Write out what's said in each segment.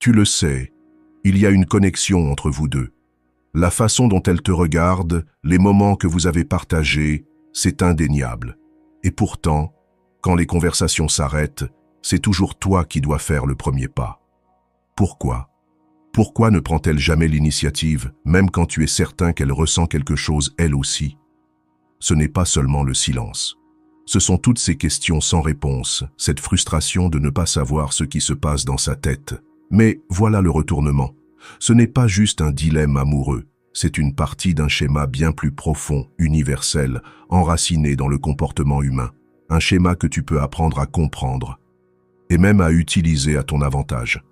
Tu le sais, il y a une connexion entre vous deux. La façon dont elle te regarde, les moments que vous avez partagés, c'est indéniable. Et pourtant, quand les conversations s'arrêtent, c'est toujours toi qui dois faire le premier pas. Pourquoi? Pourquoi ne prend-elle jamais l'initiative, même quand tu es certain qu'elle ressent quelque chose elle aussi? Ce n'est pas seulement le silence. Ce sont toutes ces questions sans réponse, cette frustration de ne pas savoir ce qui se passe dans sa tête. Mais voilà le retournement. Ce n'est pas juste un dilemme amoureux, c'est une partie d'un schéma bien plus profond, universel, enraciné dans le comportement humain. Un schéma que tu peux apprendre à comprendre et même à utiliser à ton avantage.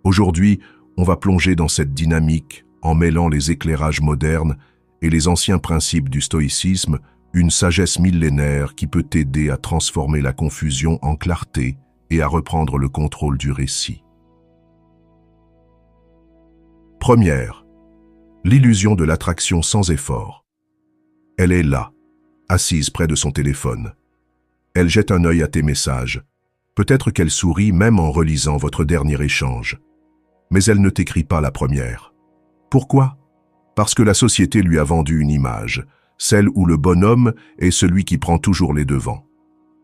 Aujourd'hui, on va plonger dans cette dynamique en mêlant les éclairages modernes et les anciens principes du stoïcisme, une sagesse millénaire qui peut t'aider à transformer la confusion en clarté et à reprendre le contrôle du récit. Première, l'illusion de l'attraction sans effort. Elle est là, assise près de son téléphone. Elle jette un œil à tes messages. Peut-être qu'elle sourit même en relisant votre dernier échange. Mais elle ne t'écrit pas la première. Pourquoi? Parce que la société lui a vendu une image, celle où le bonhomme est celui qui prend toujours les devants.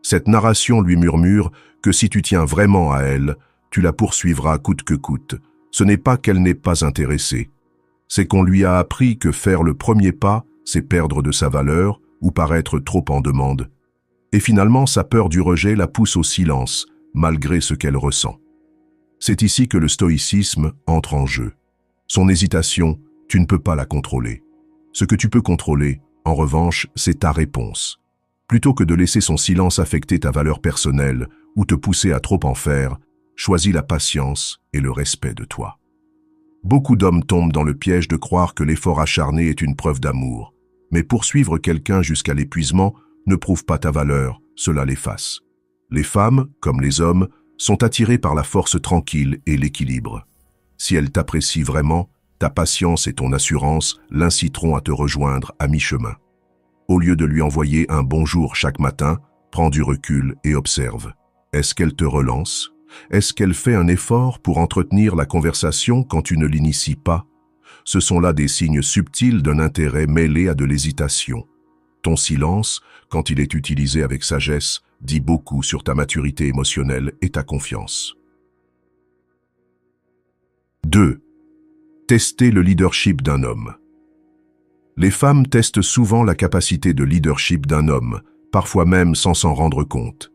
Cette narration lui murmure que si tu tiens vraiment à elle, tu la poursuivras coûte que coûte. Ce n'est pas qu'elle n'est pas intéressée. C'est qu'on lui a appris que faire le premier pas, c'est perdre de sa valeur ou paraître trop en demande. Et finalement, sa peur du rejet la pousse au silence, malgré ce qu'elle ressent. C'est ici que le stoïcisme entre en jeu. Son hésitation, tu ne peux pas la contrôler. Ce que tu peux contrôler, en revanche, c'est ta réponse. Plutôt que de laisser son silence affecter ta valeur personnelle ou te pousser à trop en faire, choisis la patience et le respect de toi. Beaucoup d'hommes tombent dans le piège de croire que l'effort acharné est une preuve d'amour. Mais poursuivre quelqu'un jusqu'à l'épuisement ne prouve pas ta valeur, cela l'efface. Les femmes, comme les hommes, sont attirées par la force tranquille et l'équilibre. Si elles t'apprécient vraiment, ta patience et ton assurance l'inciteront à te rejoindre à mi-chemin. Au lieu de lui envoyer un bonjour chaque matin, prends du recul et observe. Est-ce qu'elle te relance? Est-ce qu'elle fait un effort pour entretenir la conversation quand tu ne l'inities pas? Ce sont là des signes subtils d'un intérêt mêlé à de l'hésitation. Ton silence, quand il est utilisé avec sagesse, dit beaucoup sur ta maturité émotionnelle et ta confiance. 2. Tester le leadership d'un homme. Les femmes testent souvent la capacité de leadership d'un homme, parfois même sans s'en rendre compte.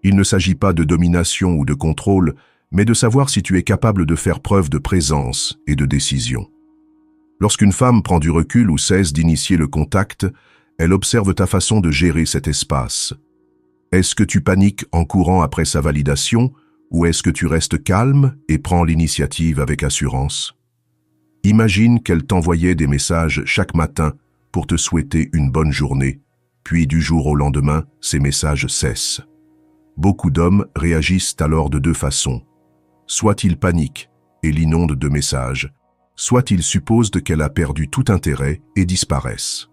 Il ne s'agit pas de domination ou de contrôle, mais de savoir si tu es capable de faire preuve de présence et de décision. Lorsqu'une femme prend du recul ou cesse d'initier le contact, elle observe ta façon de gérer cet espace. Est-ce que tu paniques en courant après sa validation ou est-ce que tu restes calme et prends l'initiative avec assurance? Imagine qu'elle t'envoyait des messages chaque matin pour te souhaiter une bonne journée, puis du jour au lendemain, ces messages cessent. Beaucoup d'hommes réagissent alors de deux façons. Soit ils paniquent et l'inondent de messages, soit ils supposent qu'elle a perdu tout intérêt et disparaissent.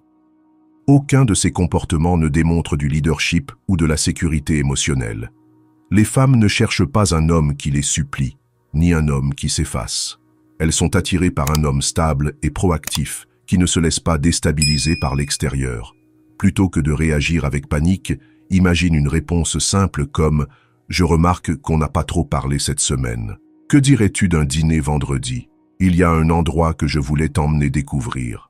Aucun de ces comportements ne démontre du leadership ou de la sécurité émotionnelle. Les femmes ne cherchent pas un homme qui les supplie, ni un homme qui s'efface. Elles sont attirées par un homme stable et proactif, qui ne se laisse pas déstabiliser par l'extérieur. Plutôt que de réagir avec panique, imagine une réponse simple comme « Je remarque qu'on n'a pas trop parlé cette semaine. Que dirais-tu d'un dîner vendredi? Il y a un endroit que je voulais t'emmener découvrir. »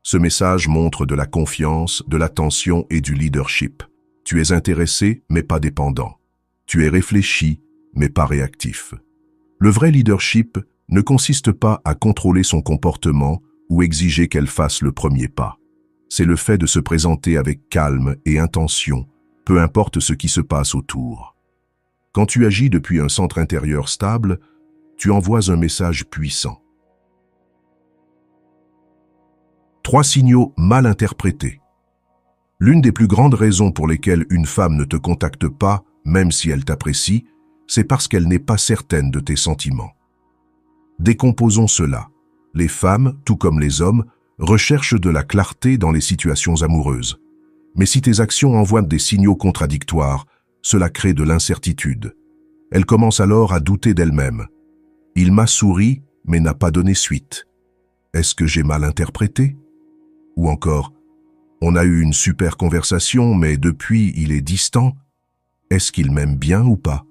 Ce message montre de la confiance, de l'attention et du leadership. Tu es intéressé, mais pas dépendant. Tu es réfléchi, mais pas réactif. Le vrai leadership ne consiste pas à contrôler son comportement ou exiger qu'elle fasse le premier pas. C'est le fait de se présenter avec calme et intention, peu importe ce qui se passe autour. Quand tu agis depuis un centre intérieur stable, tu envoies un message puissant. 3 signaux mal interprétés. L'une des plus grandes raisons pour lesquelles une femme ne te contacte pas, même si elle t'apprécie, c'est parce qu'elle n'est pas certaine de tes sentiments. Décomposons cela. Les femmes, tout comme les hommes, recherchent de la clarté dans les situations amoureuses. Mais si tes actions envoient des signaux contradictoires, cela crée de l'incertitude. Elles commencent alors à douter d'elles-mêmes. Il m'a souri, mais n'a pas donné suite. Est-ce que j'ai mal interprété? Ou encore, on a eu une super conversation, mais depuis il est distant. Est-ce qu'il m'aime bien ou pas?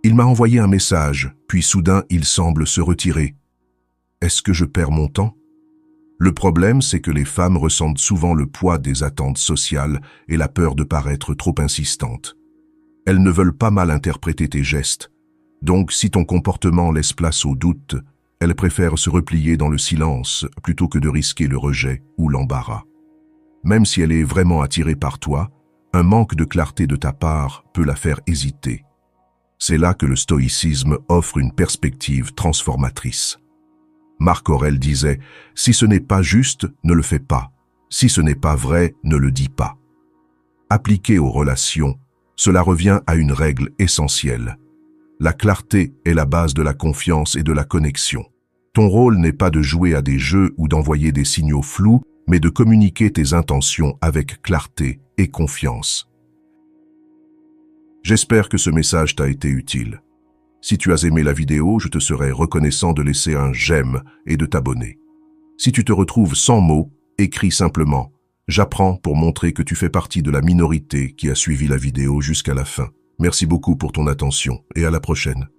Il m'a envoyé un message, puis soudain il semble se retirer. Est-ce que je perds mon temps? Le problème, c'est que les femmes ressentent souvent le poids des attentes sociales et la peur de paraître trop insistantes. Elles ne veulent pas mal interpréter tes gestes. Donc, si ton comportement laisse place au doute, elles préfèrent se replier dans le silence plutôt que de risquer le rejet ou l'embarras. Même si elle est vraiment attirée par toi, un manque de clarté de ta part peut la faire hésiter. C'est là que le stoïcisme offre une perspective transformatrice. Marc Aurèle disait « Si ce n'est pas juste, ne le fais pas. Si ce n'est pas vrai, ne le dis pas. » Appliqué aux relations, cela revient à une règle essentielle. La clarté est la base de la confiance et de la connexion. Ton rôle n'est pas de jouer à des jeux ou d'envoyer des signaux flous, mais de communiquer tes intentions avec clarté et confiance. J'espère que ce message t'a été utile. Si tu as aimé la vidéo, je te serai reconnaissant de laisser un j'aime et de t'abonner. Si tu te retrouves sans mots, écris simplement « J'apprends » pour montrer que tu fais partie de la minorité qui a suivi la vidéo jusqu'à la fin. Merci beaucoup pour ton attention et à la prochaine.